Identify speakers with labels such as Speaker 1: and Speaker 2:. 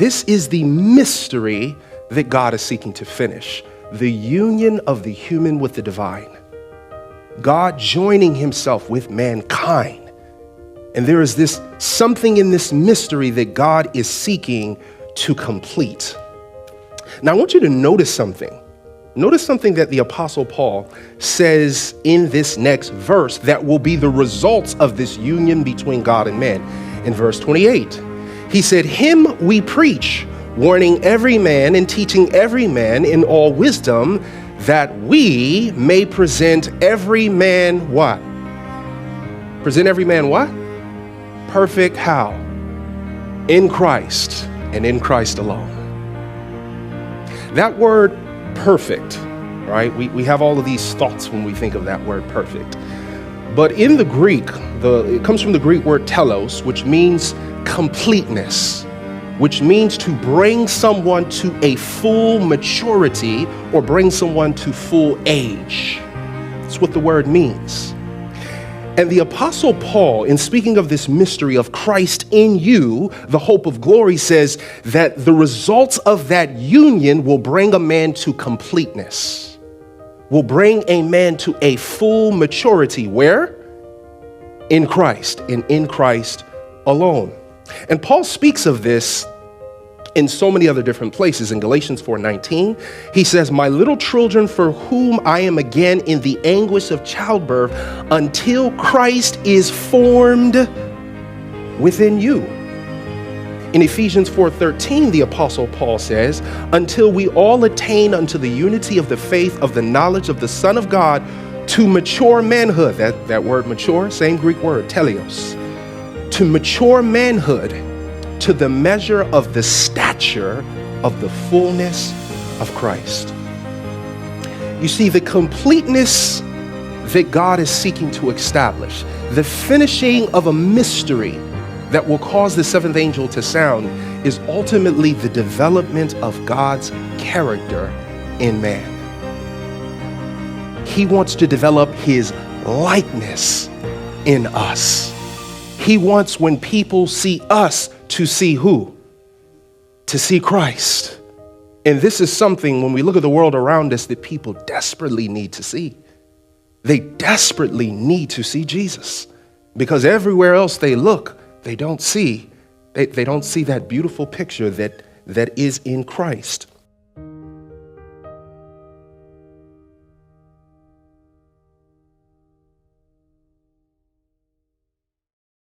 Speaker 1: This is the mystery that God is seeking to finish. The union of the human with the divine. God joining himself with mankind. And there is this something in this mystery that God is seeking to complete. Now I want you to notice something. Notice something that the Apostle Paul says in this next verse that will be the results of this union between God and man. In verse 28, he said, "Him we preach, warning every man and teaching every man in all wisdom, that we may present every man" what? Present every man what? Perfect how? In Christ and in Christ alone. That word perfect, right? We have all of these thoughts when we think of that word perfect. But in the Greek, it comes from the Greek word telos, which means completeness, which means to bring someone to a full maturity or bring someone to full age. That's what the word means. And the Apostle Paul, in speaking of this mystery of Christ in you, the hope of glory, says that the results of that union will bring a man to completeness, will bring a man to a full maturity. Where? In Christ and in Christ alone. And Paul speaks of this in so many other different places. In Galatians 4:19, he says, "My little children, for whom I am again in the anguish of childbirth, until Christ is formed within you." In Ephesians 4:13, the Apostle Paul says, "Until we all attain unto the unity of the faith of the knowledge of the Son of God, to mature manhood." That word mature, same Greek word, teleos. To mature manhood, to the measure of the stature of the fullness of Christ. You see, the completeness that God is seeking to establish, the finishing of a mystery that will cause the seventh angel to sound, is ultimately the development of God's character in man. He wants to develop his likeness in us. He wants, when people see us, to see who? To see Christ. And this is something, when we look at the world around us, that people desperately need to see. They desperately need to see Jesus, because everywhere else they look, they don't see that beautiful picture that is in Christ.